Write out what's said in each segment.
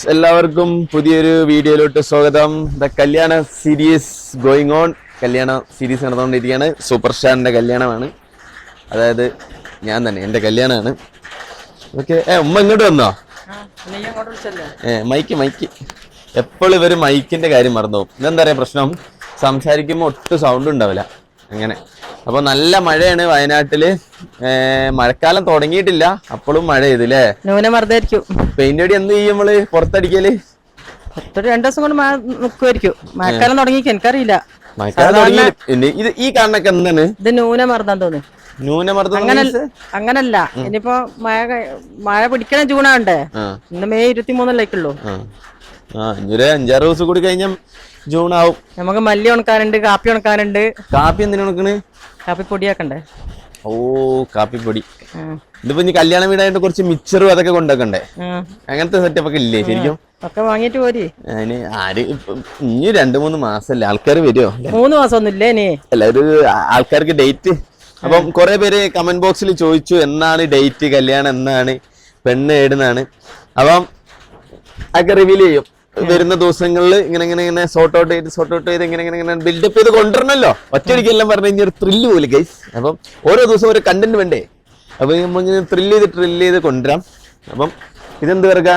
എല്ലാവർക്കും പുതിയൊരു വീഡിയോയിലോട്ട് സ്വാഗതം. ദ കല്യാണ സീരീസ് ഗോയിങ് ഓൺ. കല്യാണ സീരീസ് നടന്നുകൊണ്ടിരിക്കുകയാണ്. സൂപ്പർ സ്റ്റാറിന്റെ കല്യാണമാണ്, അതായത് ഞാൻ തന്നെ, എൻ്റെ കല്യാണമാണ്. ഓക്കെ. ഉമ്മ ഇങ്ങോട്ട് വന്നോ? മൈക്ക് എപ്പോഴും ഇവര് മൈക്കിന്റെ കാര്യം മറന്നു പോകും. ഇതെന്താ പറയാ പ്രശ്നം, സംസാരിക്കുമ്പോൾ ഒട്ടും സൗണ്ട് ഉണ്ടാവില്ല അങ്ങനെ. അപ്പൊ നല്ല മഴയാണ് വയനാട്ടില്. മഴക്കാലം തുടങ്ങിയിട്ടില്ല, അപ്പോഴും മഴ ചെയ്തില്ലേ? ന്യൂനമർദ്ദമായിരിക്കും. പെയിന്റ് അടി എന്ത് ചെയ്യും നമ്മള്? പുറത്തടിക്കല് 2 ദിവസം കൊണ്ട് മഴ നിൽക്കുമായിരിക്കും. മഴക്കാലം തുടങ്ങി എനിക്കറിയില്ല. മഴക്കാലം തുടങ്ങി. ഇത് ഈ കാണുന്നൊക്കെ എന്താണ്? ഇത് ന്യൂനമർദ്ദം തോന്നുന്നു. ന്യൂനമർദ്ദം അങ്ങനല്ല. ഇനിയിപ്പോ മഴ പിടിക്കണ ജൂണാണ്ടേ. ഇന്ന് മെയ് 23 ഇനി 5-6 ദിവസം കൂടി കഴിഞ്ഞാൽ ജൂൺ ആവും. നമുക്ക് മല്ലി ഉണക്കാനുണ്ട്, കാപ്പി ഉണക്കാനുണ്ട്. കാപ്പി എന്തിനാ ഉണക്കണ്? കാപ്പി പൊടിയാക്കണ്ടേ? ഓ, കാപ്പിപ്പൊടി. ഇതിപ്പോ ഇനി കല്യാണ വീടായിട്ട് കുറച്ച് മിച്ചറും അതൊക്കെ കൊണ്ടുവെക്കണ്ടേ? അങ്ങനത്തെ സെറ്റപ്പ് ഒക്കെ ഇല്ലേ ശരിക്കും? ഒക്കെ വാങ്ങിട്ട് പോരി. അതിന് ആര് ഇനി 2-3 മാസല്ലേ ആൾക്കാർ വരുമോ? 3 മാസം ഒന്നും ഇല്ലേ ഇനി? അല്ല, ഒരു ആൾക്കാർക്ക് ഡേറ്റ്. അപ്പം കുറെ പേര് കമന്റ് ബോക്സിൽ ചോദിച്ചു എന്നാണ് ഡേറ്റ്, കല്യാണം എന്നാണ്, പെണ്ണ് ഏടുന്നാണ്. അപ്പം അതൊക്കെ റിവീൽ ചെയ്യും വരുന്ന ദിവസങ്ങളിൽ. ഇങ്ങനെ സോർട്ട് ഔട്ട് ചെയ്ത് ഇങ്ങനെ ബിൽഡപ്പ് ചെയ്ത് കൊണ്ടുവരണല്ലോ. ഒറ്റയടിക്കെല്ലാം പറഞ്ഞു കഴിഞ്ഞാൽ ഒരു ത്രില്ല് പോലെ ഗൈസ്. അപ്പം ഓരോ ദിവസം ഒരു കണ്ടന്റ് വേണ്ടേ? അപ്പൊ നമ്മളിങ്ങനെ ത്രില്ല് ചെയ്ത് കൊണ്ടുവരാം. അപ്പം ഇതെന്ത് വിറകാ?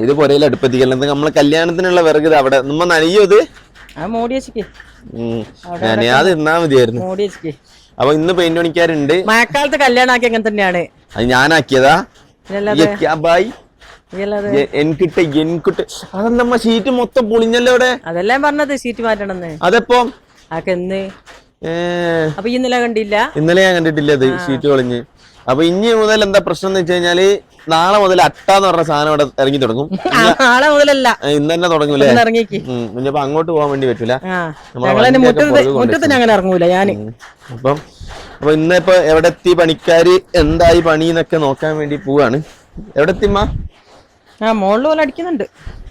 ഇത് പൊരയിൽ അടുപ്പത്തിക്കല്ല. നമ്മള് കല്യാണത്തിനുള്ള വിറക് ഇത് അവിടെ നമ്മ നനയോ? ഇത് അത് ഇന്നാ മതിയായിരുന്നു. അപ്പൊ ഇന്ന് പെയിന്റ് പണിക്കാരുണ്ട്. മഴക്കാലത്ത് കല്യാണം ആക്കി അങ്ങനെ തന്നെയാണ്. അത് ഞാനാക്കിയതാ. അതെന്തമ്മ ഷീറ്റ് മൊത്തം പൊളിഞ്ഞല്ലോ അവിടെ. അതെല്ലാം പറഞ്ഞത് ഷീറ്റ് മാറ്റണമെന്ന്. അതെപ്പോ? അപ്പൊ ഇന്നലെ കണ്ടില്ല? ഇന്നലെ ഞാൻ കണ്ടിട്ടില്ല അത് ഷീറ്റ് പൊളിഞ്ഞ്. അപ്പൊ ഇനി മുതൽ എന്താ പ്രശ്നം എന്ന് വെച്ച് കഴിഞ്ഞാല്, നാളെ മുതൽ അട്ടാന്ന് പറഞ്ഞ സാധനം ഇവിടെ ഇറങ്ങി തുടങ്ങും. നാളെ മുതലല്ല, ഇന്ന് തന്നെ തുടങ്ങൂലേ? ഇനിയിപ്പോ അങ്ങോട്ട് പോകാൻ വേണ്ടി പറ്റൂല. മുറ്റത്ത് അങ്ങനെ ഇറങ്ങൂല ഞാന്. അപ്പൊ ഇന്നിപ്പോ എവിടെ എത്തി, പണിക്കാര് എന്തായി പണി എന്നൊക്കെ നോക്കാൻ വേണ്ടി പോവാണ്. എവിടെ എത്തിമ്മ? മുകളിൽ അടിക്കുന്നുണ്ട്.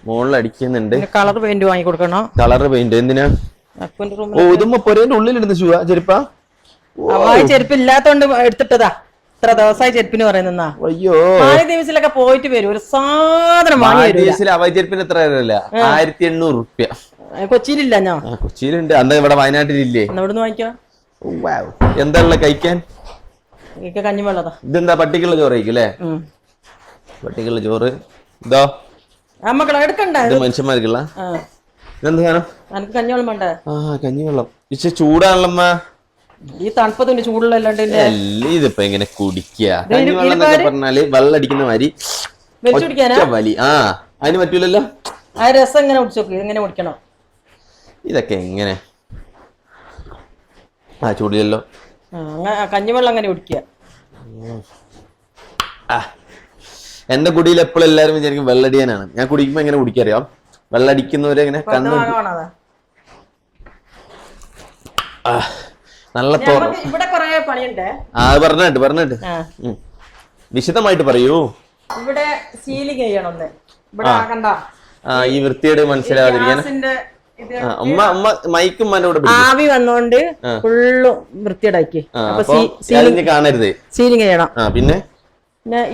മുകളിൽ അടിക്കുന്നുണ്ട്. കളർ പെയിന്റ് വാങ്ങി കൊടുക്കണോ? കളർ പെയിന്റ് എന്തിനാ? ഓ, ഇതുമ്പോ പൊരേന്റെ ഉള്ളിലിടുന്ന ഷൂ ചെരുപ്പാ? ചെരുപ്പ് ഇല്ലാത്തോണ്ട് എടുത്തിട്ടതാ. ഇത്ര ദിവസമായി ചെരുപ്പിന് പറയുന്ന. അയ്യോ, ദിവസത്തിലൊക്കെ പോയിട്ട് വരും ഒരു സാധനം ചെരുപ്പിന് എത്ര? 1800 റുപ്യ. കൊച്ചിയിലില്ല. ഞാൻ കൊച്ചിയിലുണ്ട്. അന്ന് ഇവിടെ വയനാട്ടിലില്ലേ? ഇവിടുന്ന് വാങ്ങിക്കോ. എന്താ ഉള്ള കഴിക്കാൻ? കഞ്ഞിവെള്ളതാ. ഇതെന്താ പട്ടിക്കുള്ള ചോറ് കഴിക്കും അല്ലേ? പട്ടിക്കുള്ള ചോറ്. ഇതോ എടുക്കണ്ട, ഇത് മനുഷ്യന്മാർക്കുള്ള. ഇതെന്താ സാധനം? എനിക്ക് കഞ്ഞിവെള്ളം വേണ്ട. കഞ്ഞിവെള്ളം പക്ഷെ ചൂടാണല്ലമ്മ. ഈ തണുപ്പത്തിന്റെ ചൂടുള്ളല്ലാണ്ട് ഇതിപ്പോ എങ്ങനെ കുടിക്കുക? കഞ്ഞിവെള്ളം എന്നൊക്കെ പറഞ്ഞാല് വെള്ളം അടിക്കുന്ന മാതിരി വലി. അതിന് പറ്റൂലല്ലോ. ആ രസം എങ്ങനെ കുടിച്ചോക്ക്, എങ്ങനെ കുടിക്കണം? ഇതൊക്കെ എങ്ങനെ? ചൂടില്ലല്ലോ. കഞ്ഞിവെള്ളം അങ്ങനെ കുടിക്കുക. എന്റെ കുടിയിൽ എപ്പോഴും എല്ലാരും വിചാരിക്കും വെള്ളടിയാനാണ്. ഞാൻ കുടിക്കുമ്പോ എങ്ങനെ കുടിക്കറിയാം? വെള്ളടിക്കുന്നവരെ എങ്ങനെ കണ്ണു നല്ല പറഞ്ഞിട്ട് വിശദമായിട്ട് പറയൂ. ഇവിടെ സീലിംഗ് ചെയ്യണം. ഈ വൃത്തിയോട് മനസ്സിലാവാതിരിക്കാൻ മൈക്കും ആവി വന്നോണ്ട് ഫുള്ളും വൃത്തിയോടാക്കി കാണരുത്. സീലിംഗ് ചെയ്യണം. പിന്നെ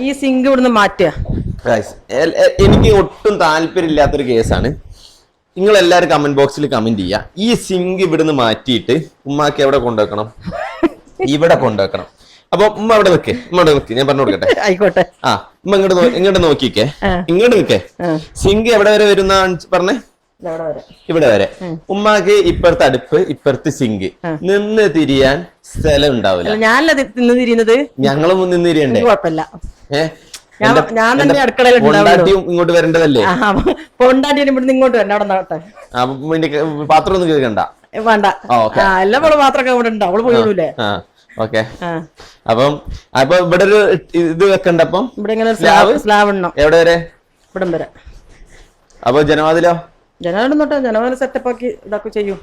ഈ സിങ്ക് ഇവിടുന്ന് മാറ്റുക. എനിക്ക് ഒട്ടും താല്പര്യമില്ലാത്തൊരു കേസാണ്. നിങ്ങൾ എല്ലാവരും കമന്റ് ബോക്സിൽ കമന്റ് ചെയ്യുക. ഈ സിങ്ക് ഇവിടുന്ന് മാറ്റിയിട്ട് ഉമ്മാക്ക് എവിടെ കൊണ്ടുവെക്കണം? ഇവിടെ കൊണ്ടുവെക്കണം. അപ്പൊ ഉമ്മ അവിടെ നിൽക്കേ, ഞാൻ പറഞ്ഞു കൊടുക്കട്ടെ. ആയിക്കോട്ടെ. ഉമ്മ ഇങ്ങോട്ട് നോക്കിക്കേ, ഇങ്ങോട്ട് നിൽക്കേ. സിങ്ക് എവിടെ വരെ വരുന്ന പറഞ്ഞേ? ഇവിടെ വരെ. ഉമ്മാക്ക് ഇപ്പുറത്തെ അടുപ്പ്, ഇപ്പുറത്ത് സിങ്ക്. നിന്ന് തിരിയാൻ സ്ഥലം ഉണ്ടാവില്ല. ഞാനല്ല നിന്ന് തിരിയുന്നത്, ഞങ്ങളും നിന്ന് തിരിയണ്ടേ? കുഴപ്പമില്ല. ഞാൻ തന്നെ അടുക്കളയിൽ ഇങ്ങോട്ട് വരേണ്ടതല്ലേ? പൊണ്ടാട്ടിയും ഇവിടുന്ന് ഇങ്ങോട്ട് വരണം. അവിടെ നോട്ടെ. പാത്രം ഒന്നും കേൾക്കണ്ട, വേണ്ട. എല്ലാം പാത്രമൊക്കെ ഇവിടെ ഉണ്ട്, അവള് പോയില്ലേ? ഓക്കെ. അപ്പം ഇവിടെ ഒരു ഇത് വെക്കണ്ട. അപ്പം ഇവിടെ ഇങ്ങനെ സ്ലാബ് ഉണ്ടോ? എവിടെ വരെ? ഇവിടം വരെ. അപ്പൊ ജനവാതിലോ? ജനവാതിൽ തൊട്ട് ജനവാതിൽ സെറ്റപ്പ് ആക്കി ഇതൊക്കെ ചെയ്യും.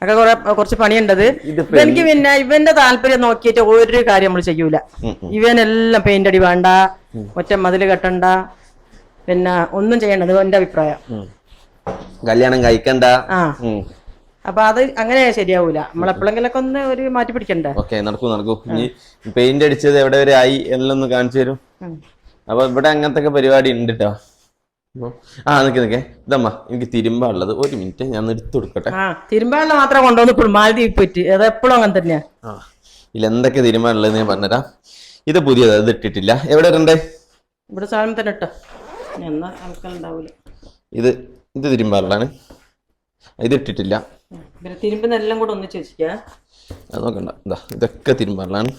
ഒക്കെ കുറച്ച് പണിയുണ്ടത്. എനിക്ക് പിന്നെ ഇവന്റെ താല്പര്യം നോക്കിയിട്ട് ഒരു കാര്യം നമ്മൾ ചെയ്യൂല. ഇവനെല്ലാം പെയിന്റ് അടി വേണ്ട, ഒറ്റ മതില് കെട്ടണ്ട, പിന്നെ ഒന്നും ചെയ്യണ്ടത് എന്റെ അഭിപ്രായം. കല്യാണം കഴിക്കണ്ട. അപ്പൊ അത് അങ്ങനെ ശരിയാവൂല. നമ്മളെപ്പോഴെങ്കിലൊക്കെ ഒന്ന് ഒരു മാറ്റി പിടിക്കണ്ടേ? നടക്കൂ. പെയിന്റ് അടിച്ചത് എവിടെ വരെ ആയി എല്ലാം ഒന്ന് കാണിച്ചു തരും. അപ്പൊ ഇവിടെ അങ്ങനത്തെ ഒക്കെ പരിപാടി ഉണ്ട് കേട്ടോ. നിക്കേ ഇതമ്മ എനിക്ക് തിരുമ്പാനുള്ളത്, ഒരു മിനിറ്റ് ഞാൻ എടുത്തു കൊടുക്കട്ടെ. തിരുമ്പാനുള്ള മാത്രം കൊണ്ടുവന്നിട്ടുള്ളൂ മാലദ്വീപ് പോയിട്ട്, അത് എപ്പോഴും അങ്ങനെ തന്നെയാ. ഇതിൽ എന്തൊക്കെ തിരുമ്പാനുള്ളത് ഞാൻ പറഞ്ഞുതരാം. ഇത് പുതിയത്, ഇത് ഇട്ടിട്ടില്ല. എവിടെ ഇടണ്ടേ? ഇവിടെ സാധനം തന്നെ ഇട്ടോ, എന്നാ ആൾക്കാരുണ്ടാവൂല. ഇത് ഇത് തിരുമ്പാനുള്ളതാണ്, ഇത് ഇട്ടിട്ടില്ല. തിരുമ്പെന്നെല്ലാം കൂടെ ഒന്നിച്ച് വെച്ചിട്ടാ. അത് നോക്കണ്ട, ഇതൊക്കെ തിരുമ്പാനുള്ളതാണ്,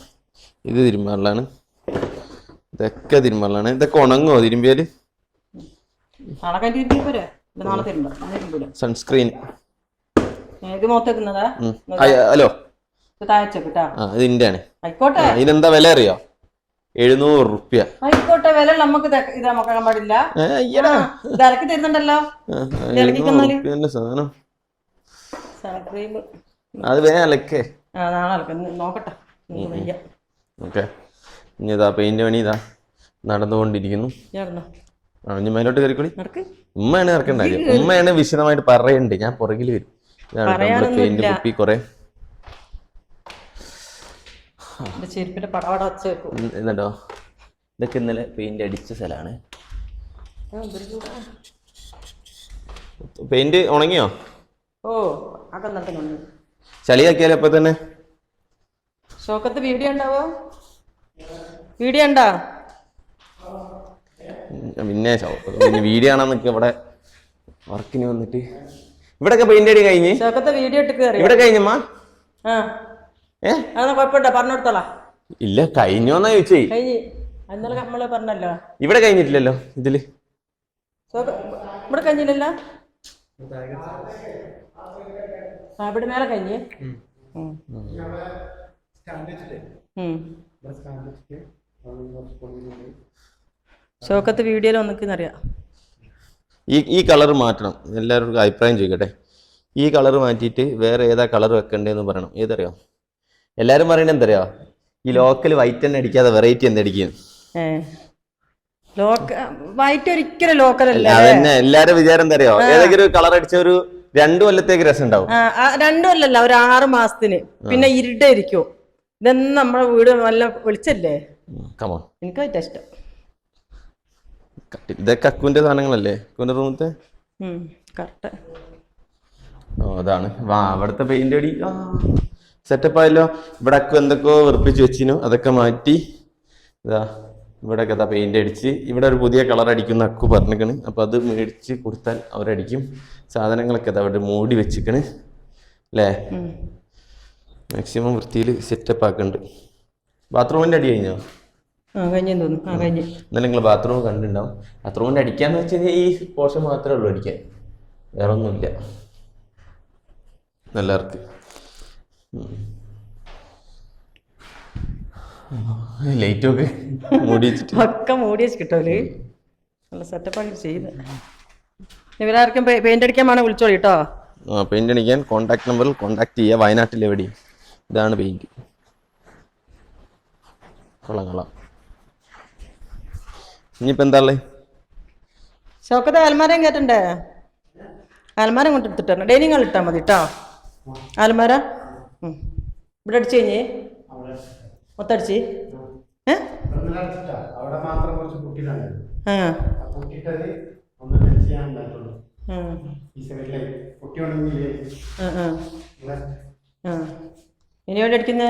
ഇത് തിരുമ്പാനുള്ളതാണ്, ഇതൊക്കെ തിരുമ്പാനുള്ളതാണ്. ഇതൊക്കെ ഉണങ്ങുമോ തിരുമ്പിയാല്? സൺസ്ക്രീൻ ഹലോ, ഇത് ഇന്റെ ആണ്. ഇതിനെന്താ വില അറിയോ? 700 റുപ്യ. ആയിക്കോട്ടെ, വില നമുക്ക് ഇതാക്കാൻ പാടില്ല. ഇറക്കി തരുന്നുണ്ടല്ലോ സാധനം. അത് വേഗം അലക്കേ, നോക്കട്ടെ. ഓക്കെ, ഇനി ഇതാ പെയിന്റ് പണി ഇതാ നടന്നുകൊണ്ടിരിക്കുന്നു. ഇനി മേലോട്ട് കയറിക്കോളി. ഉമ്മയാണ് ഇറക്കണ്ട, ഉമ്മയാണ് വിശദമായിട്ട് പറയണ്ട്, ഞാൻ പുറകിൽ വരും. ഇതാണ് പെയിന്റ് കുപ്പി കുറെ എന്നിട്ടോ. ഇതൊക്കെ ഇന്നലെ പെയിന്റ് അടിച്ച സ്ഥലമാണ്. പെയിന്റ് ഉണങ്ങിയോ? ചളിയാക്കിയാലോ ഇപ്പൊ തന്നെ? ഷോക്കത്ത് വീഡിയോ ഉണ്ടാവോ? വീഡിയോ ഉണ്ടാ? പിന്നെ വീഡിയോ ആണെന്നൊക്കെ ഇവിടെ വർക്കിന് വന്നിട്ട് ഇവിടെയൊക്കെ പെയിന്റ് അടി കഴിഞ്ഞ് വീഡിയോ ഇവിടെ കഴിഞ്ഞമ്മ. പറഞ്ഞോടത്തോളാം. ഇല്ല, കഴിഞ്ഞോന്നാ ചോദിച്ചേ. നമ്മള് പറഞ്ഞല്ലോ ഇവിടെ കഴിഞ്ഞിട്ടില്ലല്ലോ. ഇതില് ഇവിടെ കഴിഞ്ഞില്ലല്ലോ. ഇവിടെ മേലെ കഴിഞ്ഞ് ഷോക്കത്ത് വീഡിയോയിൽ ഒന്നിക്കുന്നറിയാം. ഈ കളർ മാറ്റണം. എല്ലാവർക്കും അഭിപ്രായം ചോദിക്കട്ടെ. ഈ കളർ മാറ്റിയിട്ട് വേറെ ഏതാ കളർ വെക്കണ്ടേന്ന് പറയണം. ഏതറിയോ? എല്ലാരും പറയണത് എന്തറിയോ? ഈ ലോക്കൽ വൈറ്റ് തന്നെ അടിക്കാതെ വെറൈറ്റി എന്തടിക്കും. വൈറ്റ് ഒരിക്കലും ലോക്കൽ അല്ല. അതന്നെ എല്ലാരും വിചാരം എന്തറിയോ? ഏതെങ്കിലും ഒരു കളർ അടിച്ച ഒരു 2 കൊല്ലത്തേക്ക് രസം ഉണ്ടാവും. 2 കൊല്ലല്ല, ഒരു 6 മാസത്തിന്. പിന്നെ ഇരുട്ടായിരിക്കും. ഇതൊന്നും നമ്മുടെ വീട് നല്ല വെളിച്ചല്ലേ. എനിക്ക് പറ്റാ ഇഷ്ടം. ഇതൊക്കെ അക്കുവിന്റെ സാധനങ്ങളല്ലേ? അക്കുവിന്റെ റൂമത്തെ അതാണ്. അവിടുത്തെ പെയിന്റ് അടി സെറ്റപ്പ് ആയല്ലോ. ഇവിടെ അക്കു എന്തൊക്കെയോ വെറുപ്പിച്ച് വെച്ചിനു, അതൊക്കെ മാറ്റി ഇതാ ഇവിടെയൊക്കെ ഇതാ പെയിന്റ് അടിച്ച്. ഇവിടെ ഒരു പുതിയ കളർ അടിക്കുന്ന അക്കു പറഞ്ഞിക്കണ്. അപ്പൊ അത് മേടിച്ച് കൊടുത്താൽ അവരടിക്കും. സാധനങ്ങളൊക്കെ ഇതാ അവിടെ മൂടി വെച്ചിക്കണ് അല്ലേ. മാക്സിമം വൃത്തിയിൽ സെറ്റപ്പ് ആക്കുന്നുണ്ട്. ബാത്റൂമിന്റെ അടി കഴിഞ്ഞോ? എന്നാലും നിങ്ങൾ ബാത്റൂം കണ്ടിട്ടുണ്ടാവും. ബാത്റൂമിന്റെ അടിക്കാന്ന് വെച്ച് കഴിഞ്ഞാൽ ഈ പോർഷൻ മാത്രമേ ഉള്ളൂ അടിക്കാൻ, വേറെ ഒന്നുമില്ല. എല്ലാവർക്ക് ലൈറ്റൊക്കെ മൂടി വെച്ചിട്ട് മൂടി വെച്ച് കിട്ടൂലേ. നല്ല സെറ്റപ്പാക്കി ചെയ്ത്. ഇവരാർക്കും പെയിന്റ് അടിക്കാൻ വേണം വിളിച്ചോളി കേട്ടോ. പെയിന്റ് അടിക്കാൻ കോൺടാക്ട് നമ്പറിൽ കോൺടാക്ട് ചെയ്യുക. വയനാട്ടിൽ എവിടെയും. ഇതാണ് പെയിന്റ്. കൊള്ളാം. ഇനിയിപ്പോ എന്താ ഉള്ളത്? ഷോക്കത്തെ അൽമാരം കേട്ടണ്ടേ? അൽമാരം കൊണ്ട് എടുത്തിട്ടാണ്. ഡൈനിങ് ഹാൾ ഇട്ടാൽ മതി കേട്ടോ. അൽമാര ഇവിടെ അടിച്ചു കഴിഞ്ഞേ മൊത്തടിച്ച് ഇനി എവിടെ അടിക്കുന്ന?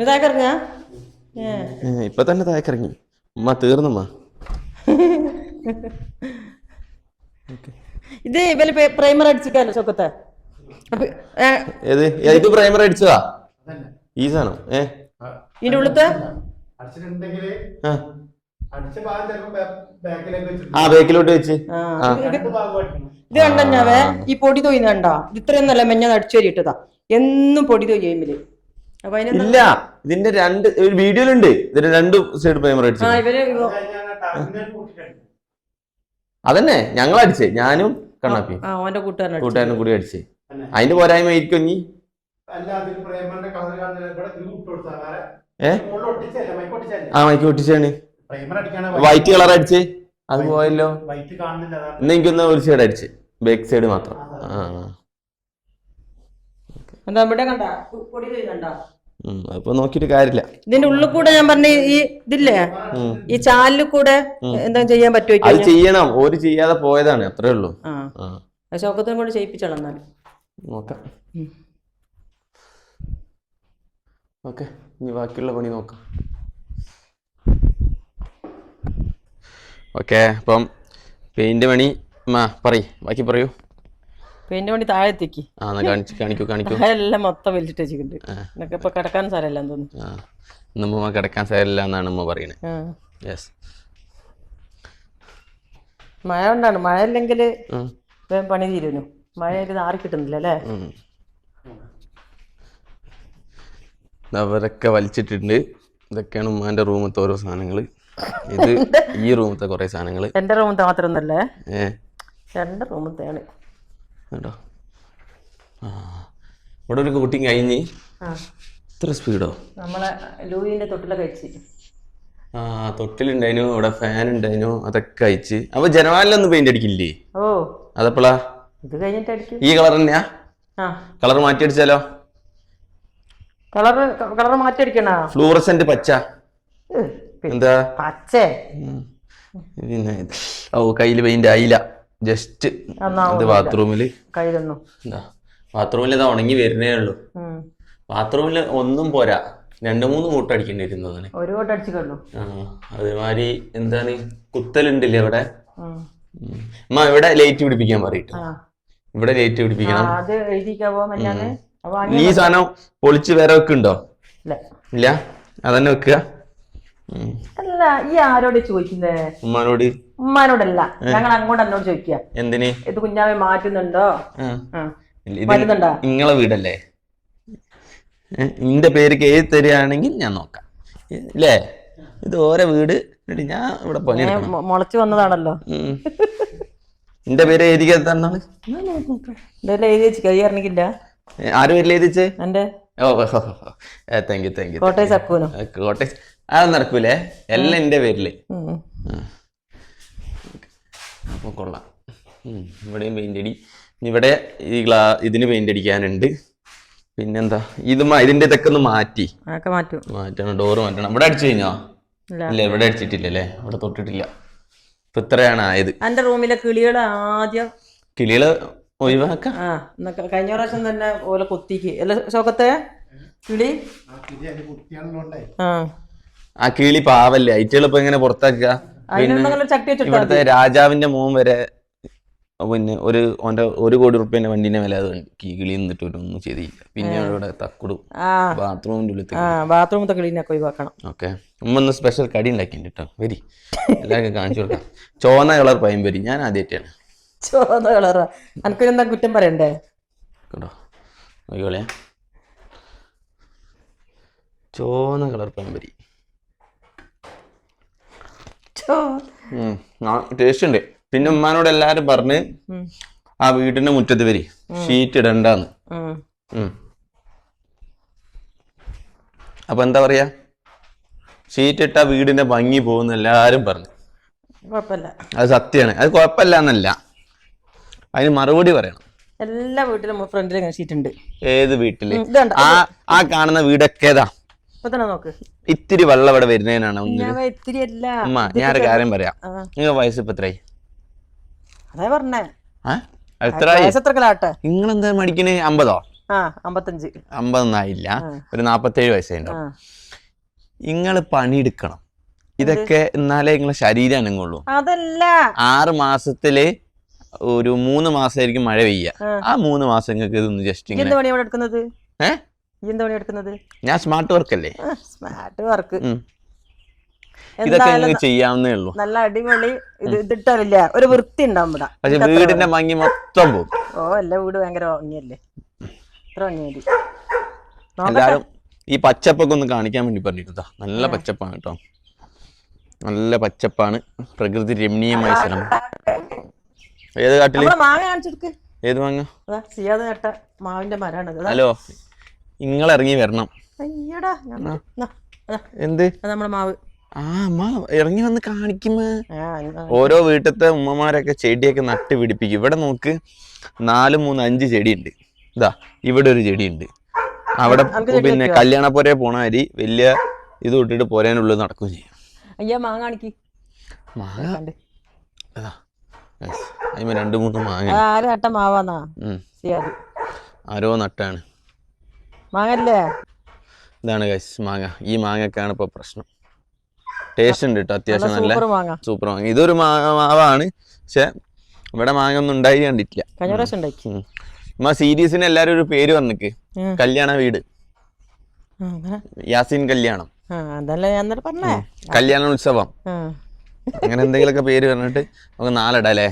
താഴെക്കിറങ്ങ? ഇപ്പൊ തന്നെ താഴെക്കിറങ്ങി. ഉമ്മ തീർന്നമ്മ. ഇത് ഇവല് പ്രൈമർ അടിച്ചിട്ടല്ലോ ചൊക്കത്തെ. ഇത് പ്രൈമർ അടിച്ചതാ ഈ സാധനം. ഇതിന്റെ ഉള്ളത്തെ ബേക്കിലോട്ട് വെച്ച് ഇത് കണ്ടേ. ഈ പൊടി തൊയ്യുന്നുണ്ടോ? ഇത്രയും നല്ല മെഞ്ഞത് അടിച്ചു വരിട്ടതാ. എന്നും പൊടി തൊയ്യുമ്പില്. ഇല്ല, ഇതിന്റെ ഒരു വീഡിയോയിലുണ്ട്. ഇതിന്റെ 2 സൈഡ് പ്രൈമർ അടിച്ചു. അതന്നെ ഞങ്ങൾ അടിച്ചേ, ഞാനും കണ്ണാപ്പി കൂട്ടുകാരനും കൂടി അടിച്ചേ. അതിന്റെ പോരായ്മ ആയിരിക്കും ഇനി. മൈക്ക് ഒട്ടിച്ചാണ്. വൈറ്റ് കളർ അടിച്ചേ, അത് പോയല്ലോ. ഇന്ന് എനിക്കൊന്ന് ഒരു സൈഡ് അടിച്ച്, ബാക്ക് സൈഡ് മാത്രം. അപ്പൊ നോക്കിട്ട് കാര്യമില്ല. ഇതിന്റെ ഉള്ളിൽ കൂടെ ഞാൻ പറഞ്ഞ ഈ ഇതില്ലേ, ഈ ചാലിൽ കൂടെ എന്താ ചെയ്യാൻ പറ്റുമോ? അത് ചെയ്യണം, ഓര് ചെയ്യാതെ പോയതാണ്, അത്രേ ഉള്ളൂ. ശോകത്തിനും കൂടെ ചെയ്യിപ്പിച്ചോളാം എന്നാലും. നോക്കാം. ഓക്കെ, ഇനി ബാക്കിയുള്ള പണി നോക്കാം. ഓക്കെ, അപ്പം പെയിന്റ് പണി ബാക്കി പറയൂ. പെയിന്റ് പണി താഴത്തേക്ക് കാണിക്കൂ. എല്ലാം മൊത്തം വലിച്ചിട്ട് വെച്ചിട്ടുണ്ട്. എന്നൊക്കെ ഇപ്പൊ കിടക്കാൻ സ്ഥലമില്ല തോന്നുന്നു. നമ്മ കിടക്കാൻ സ്ഥലമില്ല എന്നാണ് ഉമ്മ പറയുന്നത്. യെസ്, മഴ കൊണ്ടാണ്. മഴ ഇല്ലെങ്കിൽ പണി തീരുന്നു. മഴ ആറി കിട്ടുന്നില്ല അല്ലേ? അവരൊക്കെ വലിച്ചിട്ടുണ്ട്. ഇതൊക്കെയാണ് ഉമ്മാന്റെ റൂമത്തെ ഓരോ സാധനങ്ങള്. ഇത് ഈ റൂമത്തെ കുറെ സാധനങ്ങള്. എന്റെ റൂമത്തെ മാത്രമൊന്നല്ലേ, രണ്ട് റൂമത്തെയാണ് കേട്ടോ. ഇവിടെ ഒരു കൂട്ടിങ് കഴിഞ്ഞ്. ഇത്ര സ്പീഡോ? നമ്മളെ ലൂയിന്റെ തൊട്ടിലൊക്കെ കഴിച്ച്. തൊട്ടിലുണ്ടായിരുന്നു, ഇവിടെ ഫാൻ ഉണ്ടായിരുന്നു, അതൊക്കെ അയച്ച്. അപ്പൊ ജനവാലിലൊന്നും പെയിന്റ് അടിക്കില്ലേ? ഓ, അതെപ്പോളാ? ഇത് കഴിഞ്ഞിട്ട് അടിക്കും. ഈ കളർ തന്നെയാ? കളർ മാറ്റി അടിച്ചാലോ? കളർ മാറ്റി അടിക്കണ ഫ്ലൂറസെന്റ് പച്ച. എന്താ പച്ച? പിന്നെ കയ്യില് പെയിന്റ് ആയില്ല, ജസ്റ്റ് ഇത് ബാത്റൂമില്. ബാത്റൂമിൽ ഇതാ ഉണങ്ങി വരുന്നേ ഉള്ളൂ. ബാത്റൂമില് ഒന്നും പോരാ, 2-3 കൂട്ടം അടിക്കേണ്ടി വരുന്നതാണ്. ഒരു കൂട്ടം അടിച്ചു. അതേമാതിരി എന്താണ് കുത്തലുണ്ടല്ലേ അവിടെ. ഇവിടെ ലൈറ്റ് പിടിപ്പിക്കാൻ പറയട്ടെ. ഇവിടെ ലൈറ്റ് പിടിപ്പിക്കണം. ഈ സാധനം പൊളിച്ച് വേറെ വെക്കുണ്ടോ? ഇല്ല, അതന്നെ വെക്കുക. അല്ല, ഈ ആരോട് ചോദിക്കുന്നേ? ഉമ്മാനോട്. ഉമ്മാനോടല്ല, ഞങ്ങൾ അങ്ങോട്ട് എന്നോട് ചോദിക്കുക. എന്തിന്? ഇത് കുഞ്ഞാവെ മാറ്റുന്നുണ്ടോ? നിങ്ങളെ വീടല്ലേ, എന്റെ പേര് എഴുതി തരികയാണെങ്കിൽ ഞാൻ നോക്കാം അല്ലേ? ഇത് ഓരോ വീട്, ഞാൻ ഇവിടെ പണി മുളച്ചു വന്നതാണല്ലോ. എന്റെ പേര് എഴുതി തന്നാണ്. എഴുതി വെച്ച് കൈ ഇറങ്ങിക്കില്ല. ആര് പേരിൽ എഴുതിച്ചേ? എന്റെ. Thank you. കോട്ടയം സക്കൂനോ? കോട്ടയം അതൊന്നും നടക്കൂലേ, എല്ലാം എന്റെ പേരില്. അപ്പൊ കൊള്ളാം. ഇവിടെയും പെയിന്റ് അടി. ഇവിടെ ഈ ഇതിന് പെയിന്റ് അടിക്കാനുണ്ട്. പിന്നെന്താ, ഇതിന്റെ ഇതൊക്കെ ഒന്ന് മാറ്റണം, ഡോറ് മാറ്റണം. ഇവിടെ അടിച്ചു കഴിഞ്ഞോ? ഇല്ല, ഇവിടെ അടിച്ചിട്ടില്ലല്ലേ, ഇവിടെ തൊട്ടിട്ടില്ല. ഇപ്പൊ ഇത്രയാണ് ആയത്. എന്റെ റൂമിലെ കിളികള് ഒഴിവാക്കാം. കഴിഞ്ഞ പ്രാവശ്യം തന്നെ ഓലെ കൊത്തിക്ക് അല്ല ശോകത്തെ കിളി. ആ കിളി പാവല്ലേ, ഐറ്റുകളിപ്പോ എങ്ങനെ പുറത്താക്കുക? ഇവിടുത്തെ രാജാവിന്റെ മോൻ വരെ പിന്നെ ഒരു കോടി റുപ്യന്റെ വണ്ടിന്റെ വില അത് കിളി നിന്നിട്ട് ഒന്നും ചെയ്തില്ല. പിന്നെ ഇവിടെ തക്കുടും ബാത്റൂമത്തെ കിളീനൊക്കെ ഒഴിവാക്കണം. ഓക്കെ, ഉമ്മ സ്പെഷ്യൽ കടി ഉണ്ടാക്കിണ്ട് കേട്ടോ. വരി, എല്ലാവർക്കും കാണിച്ചു കൊടുക്കാം. ചുവന്ന കളർ പയമ്പരി ഞാൻ ആദ്യമായിട്ടാണ്. ചുവന്ന കളറാ? എനിക്ക് എന്താ കുറ്റം പറയണ്ടേ കേട്ടോ? നോക്കിക്കോളേ, ചുവന്ന കളർ പയമ്പരി ടേസ്റ്റ് ഉണ്ട്. പിന്നെ ഉമ്മാനോട് എല്ലാരും പറഞ്ഞ് ആ വീടിന്റെ മുറ്റത്ത് വരി ഷീറ്റ് ഇടണ്ടാന്ന്. അപ്പൊ എന്താ പറയാ, ഷീറ്റ് ഇട്ട വീടിന്റെ ഭംഗി പോകുന്ന എല്ലാരും പറഞ്ഞു. അത് സത്യമാണ്, അത് കുഴപ്പമില്ല എന്നല്ല, അതിന് മറുപടി പറയണം. എല്ലാ വീട്ടിലും ഫ്രണ്ടിലും ഷീറ്റ് ഉണ്ട്. ഏത് വീട്ടില്? ആ കാണുന്ന വീടൊക്കെ ഏതാ? ഇത്തിരി വെള്ളം ഇവിടെ വരുന്നതിനാണ്. ഉമ്മ ഞാനൊരു കാര്യം പറയാം, നിങ്ങൾ വയസ്സ് ഇപ്പൊ എത്രയായി? നിങ്ങളെന്താ മടിക്കണേ? 50ഓ? 50 ആയില്ല, ഒരു 47 വയസ്സായിട്ടുണ്ടാവും. നിങ്ങള് പണിയെടുക്കണം, ഇതൊക്കെ എന്നാലേ നിങ്ങളെ ശരീരം അനങ്ങുള്ളൂ. അതല്ല, 6 മാസത്തില് ഒരു 3 മാസമായിരിക്കും മഴ പെയ്യ. ആ 3 മാസം നിങ്ങൾക്ക് ഇതൊന്ന് ജസ്റ്റ് ഞാൻ സ്മാർട്ട് വർക്ക് അല്ലേ, സ്മാർട്ട് വർക്ക് ഇതൊക്കെ നിങ്ങൾക്ക് ചെയ്യാവുന്നേ ഉള്ളൂ. നല്ല അടിപൊളി ഇതിട്ടില്ല, ഒരു വൃത്തി ഉണ്ടാവും. പക്ഷെ വീടിന്റെ ഭംഗി മൊത്തം പോകും. എല്ലാ വീട് ഭയങ്കര ഭംഗിയല്ലേ, ഇത്ര ഭംഗിയായി. എല്ലാരും ഈ പച്ചപ്പൊക്കെ ഒന്ന് കാണിക്കാൻ വേണ്ടി പറഞ്ഞിരുന്നതാ. നല്ല പച്ചപ്പാണ് കേട്ടോ, നല്ല പച്ചപ്പാണ്, പ്രകൃതി രമണീയമായ സ്ഥലം. ഏത് കാട്ടില്? ഏത് മാങ്ങ? മാവിന്റെ മരാണ്. ഹലോ, നിങ്ങൾ ഇറങ്ങി വരണം. എന്ത്? നമ്മളെ മാവ്. അമ്മ ഇറങ്ങി വന്ന് കാണിക്കുമ്പോ ഓരോ വീട്ടിലത്തെ ഉമ്മമാരൊക്കെ ചെടിയൊക്കെ നട്ട് പിടിപ്പിക്കും. ഇവിടെ നോക്ക്, 4, 3, 5 ചെടിയുണ്ട്. ഇതാ ഇവിടെ ഒരു ചെടിയുണ്ട്, അവിടെ പിന്നെ കല്യാണപ്പോരെ പോണ അരി വലിയ ഇത് ഇട്ടിട്ട് പോരാനുള്ളത് നടക്കുകയും ചെയ്യും. അയ്യാ മാങ്ങ കാണിക്ക്. മാങ്ങ അതാ 2-3 മാങ്ങ. ആര് നട്ട മാവാന്നാ? ആരോ നട്ടാണ്. മാങ്ങല്ലേ? ഇതാണ് ഗൈസ് മാങ്ങ. ഈ മാങ്ങക്കാണ് ഇപ്പൊ പ്രശ്നം. ടേസ്റ്റ് ഉണ്ട് കേട്ടോ, അത്യാവശ്യം നല്ല സൂപ്പർ മാങ്ങ. ഇതൊരു മാവാണ്, പക്ഷെ ഇവിടെ മാങ്ങ ഒന്നും ഉണ്ടായി കണ്ടിട്ടില്ല. കഴിഞ്ഞ പ്രാവശ്യം ഉണ്ടാക്കി. സീരീസിന് എല്ലാരും ഒരു പേര് പറഞ്ഞിക്ക്, കല്യാണ വീട്, യാസീൻ കല്യാണം, കല്യാണ ഉത്സവം, അങ്ങനെ എന്തെങ്കിലുമൊക്കെ പേര് പറഞ്ഞിട്ട് നമുക്ക് 4 ഇടാം അല്ലേ.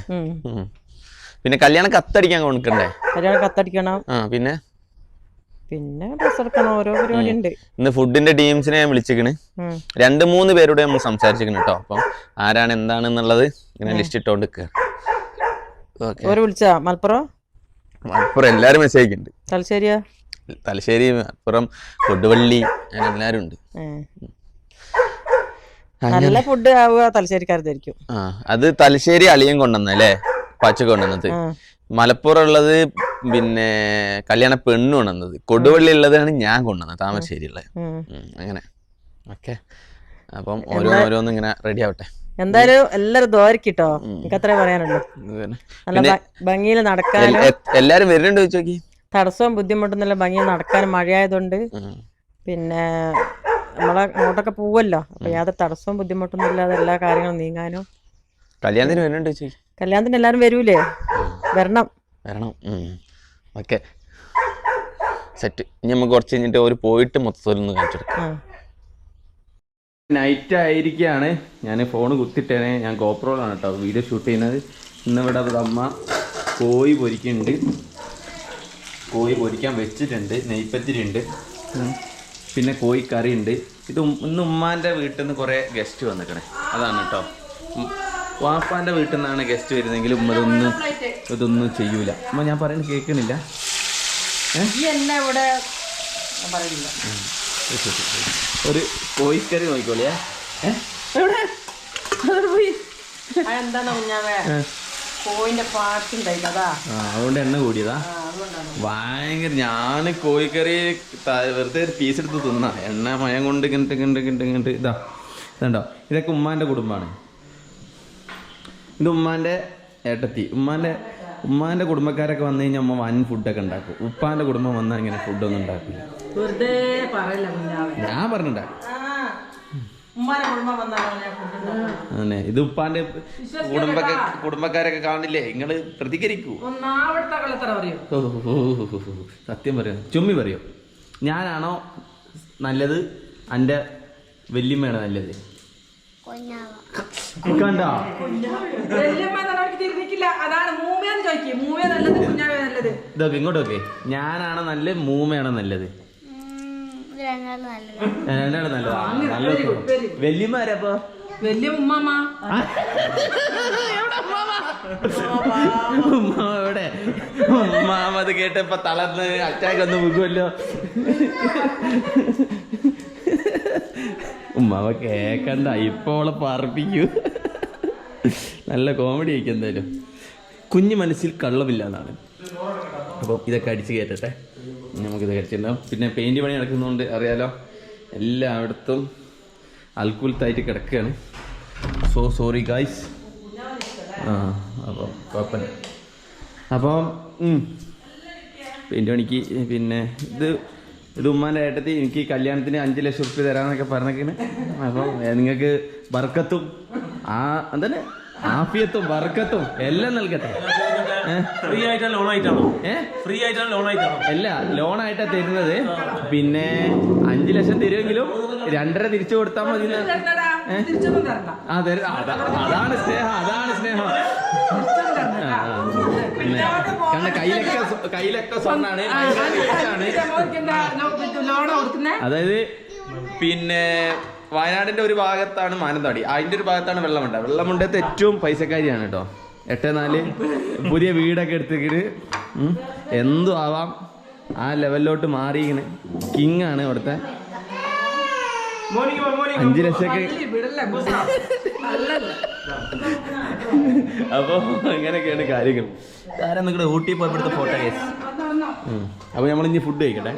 പിന്നെ കല്യാണം കത്തടിക്കാൻ കൊടുക്കണ്ടേ? കല്യാണം കത്തടിക്കണം. പിന്നെ ഡ്രസ് എടുക്കണം, ഓരോ പരിപാടി ഉണ്ട്. ഇന്ന് ഫുഡിന്റെ ടീംസിനെ ഞാൻ വിളിച്ചിക്കണ്. 2-3 പേരോട് നമ്മൾ സംസാരിച്ചിരിക്കണ് കേട്ടോ. അപ്പം ആരാണ് എന്താണെന്നുള്ളത് ഇങ്ങനെ ലിസ്റ്റ് ഇട്ടോണ്ട് വിളിച്ചാ? മലപ്പുറം എല്ലാരും മെസ്സേജ് അയക്കുന്നുണ്ട്. തലശ്ശേരി, മലപ്പുറം, കൊടുവള്ളി, അങ്ങനെ എല്ലാരും ഉണ്ട്. നല്ല ഫുഡ് ആവുക തലശ്ശേരിക്കാരതായിരിക്കും. അത് തലശ്ശേരി അളിയൻ കൊണ്ടുവന്നല്ലേ, പച്ച കൊണ്ടുവന്നത്. മലപ്പുറം ഉള്ളത് പിന്നെ കല്യാണ പെണ്ണ് കൊണ്ടുവന്നത്. കൊടുവള്ളി ഉള്ളതാണ് ഞാൻ കൊണ്ടുവന്നത്, താമരശ്ശേരി ഉള്ളത്. അങ്ങനെ ഓക്കെ. അപ്പം ഓരോന്ന് ഇങ്ങനെ റെഡി ആവട്ടെ. എന്തായാലും എല്ലാരും ദ്വാരക്കിട്ടോ, എനിക്ക് അത്രേ പറയാനുള്ളൂ. നല്ല ഭംഗിയിൽ നടക്കാനും എല്ലാരും വരുന്നുണ്ട് ചോദിച്ചോക്കി. തടസ്സവും ബുദ്ധിമുട്ടുന്നില്ല, ഭംഗിയിൽ നടക്കാനും. മഴയായതുകൊണ്ട് പിന്നെ നമ്മളെ അങ്ങോട്ടൊക്കെ പോവല്ലോ, അപ്പൊ യാതൊരു തടസ്സവും ബുദ്ധിമുട്ടൊന്നും ഇല്ലാതെ എല്ലാ കാര്യങ്ങളും നീങ്ങാനും. കല്യാണത്തിന് വരുന്നുണ്ട് ചേച്ചി? കല്യാണത്തിന് എല്ലാരും വരൂലേ? വരണം. Okay set. ഇനി നമുക്ക് കുറച്ച് കഴിഞ്ഞിട്ട് ഒരു പോയിട്ട് മൊത്തത്തിലൊന്ന് കാണിച്ചെടുക്കാം. നൈറ്റ് ആയിരിക്കുകയാണ്. ഞാൻ ഫോൺ കുത്തിട്ടേനെ, ഞാൻ ഗോപ്രോയിലാണ് കേട്ടോ വീഡിയോ ഷൂട്ട് ചെയ്യുന്നത്. ഇന്നിവിടെ അമ്മ കോഴി പൊരിക്കുന്നുണ്ട്, കോഴി പൊരിക്കാൻ വെച്ചിട്ടുണ്ട്, നെയ്പ്പത്തിരി ഉണ്ട്, പിന്നെ കോഴിക്കറി ഉണ്ട്. ഇന്ന് ഉമ്മാൻ്റെ വീട്ടിൽ നിന്ന് കുറേ ഗസ്റ്റ് വന്നിക്കണേ, അതാണ് കേട്ടോ. വാപ്പാൻ്റെ വീട്ടിൽ നിന്നാണ് ഗസ്റ്റ് വരുന്നെങ്കിൽ ഉമ്മ ഇതൊന്നും ചെയ്യൂല. ഉമ്മ ഞാൻ പറയുന്നത് കേൾക്കണില്ല. ഒരു കോഴിക്കറി നോക്കിക്കോളിയേ. അതുകൊണ്ട് എണ്ണ കൂടിയതാ ഭയങ്കര. ഞാൻ കോഴിക്കറി വെറുതെ പീസ് എടുത്ത് തിന്നാ, എണ്ണ മയം കൊണ്ട് ഇങ്ങോട്ട് ഇതുണ്ടോ. ഇതൊക്കെ ഉമ്മാൻ്റെ കുടുംബമാണ്. ഇത് ഉമ്മാൻ്റെ ഏട്ടത്തി. ഉമ്മാൻ്റെ കുടുംബക്കാരൊക്കെ വന്നു കഴിഞ്ഞാൽ ഉമ്മ വൻ ഫുഡൊക്കെ ഉണ്ടാക്കും. ഉപ്പാൻ്റെ കുടുംബം വന്നാൽ ഇങ്ങനെ ഫുഡൊന്നും ഉണ്ടാക്കില്ല. ഞാൻ പറഞ്ഞിട്ടുണ്ടാക്കും. അതെ, ഇത് ഉപ്പാന്റെ കുടുംബക്കാരൊക്കെ കാണില്ലേ, നിങ്ങള് പ്രതികരിക്കൂ. സത്യം പറയോ, ചുമ്മി പറയോ? ഞാനാണോ നല്ലത്, എൻ്റെ വല്യമ്മയാണോ നല്ലത്? ഇതൊക്കെ ഇങ്ങോട്ടൊക്കെ, ഞാനാണോ നല്ലത്, മൂമ്മയാണോ നല്ലത്? രണ്ടാണ് നല്ലത്. വല്യമാരപ്പോ ഉമ്മാവിടെ ഉമ്മാമ അത് കേട്ടപ്പോ തളർന്ന് അറ്റാക്ക് ഒന്ന് മുഖമല്ലോ. ഉമ്മാമ കേക്കണ്ട, ഇപ്പൊ അവളെ പറപ്പിക്കൂ. നല്ല കോമഡി ആയിരിക്കും. എന്തായാലും കുഞ്ഞു മനസ്സിൽ കള്ളമില്ല എന്നാണ്. അപ്പം ഇതൊക്കെ അടിച്ച് കയറ്റട്ടെ, നമുക്കിത് കഴിച്ചിട്ടുണ്ടാവും. പിന്നെ പെയിൻറ് പണി നടക്കുന്നതുകൊണ്ട് അറിയാലോ, എല്ലായിടത്തും അൽക്കുലത്തായിട്ട് കിടക്കുകയാണ്. So sorry guys. അപ്പം കുഴപ്പമില്ല. അപ്പം പെയിൻറ് പണിക്ക് പിന്നെ ഇത് ഉമ്മാൻ്റെ ഏട്ടത്തി എനിക്ക് കല്യാണത്തിന് 5 ലക്ഷം റുപ്യ തരാമെന്നൊക്കെ പറഞ്ഞേക്കാണ്. അപ്പം നിങ്ങൾക്ക് ബർക്കത്തും എന്താണ് ആഫിയത്തും ബർക്കത്തും എല്ലാം നൽകട്ടെ. ഫ്രീ ആയിട്ടാണ് ലോൺ ആയിട്ടാണോ? ഫ്രീ ആയിട്ടാണ് ലോൺ ആയിട്ടാണോ? അല്ല, ലോണായിട്ടാണ് തരുന്നത്. പിന്നെ 5 ലക്ഷം തരുമെങ്കിലും 2.5 തിരിച്ചു കൊടുത്താൽ മതി. അതാണ് സ്നേഹം. കാരണം കയ്യിലൊക്കെ സ്വർണ്ണാണ്. അതായത് പിന്നെ വയനാടിന്റെ ഒരു ഭാഗത്താണ് മാനന്തവാടി, അതിന്റെ ഒരു ഭാഗത്താണ് വെള്ളമുണ്ടത്ത് ഏറ്റവും പൈസക്കാരിയാണ് കേട്ടോ. 8-4 പുതിയ വീടൊക്കെ എടുത്തിട്ട് എന്തും ആവാം, ആ ലെവലിലോട്ട് മാറിയിരിക്കണ്. കിങ് ആണ് അവിടുത്തെ. 5 ലക്ഷമൊക്കെ. അപ്പൊ അങ്ങനെയൊക്കെയാണ് കാര്യങ്ങൾ. ആരാ നിങ്ങളുടെ ഊട്ടി പോയപ്പോഴത്തെ ഫോട്ടോ കേസ്. അപ്പൊ നമ്മളിനി ഫുഡ് കഴിക്കട്ടെ.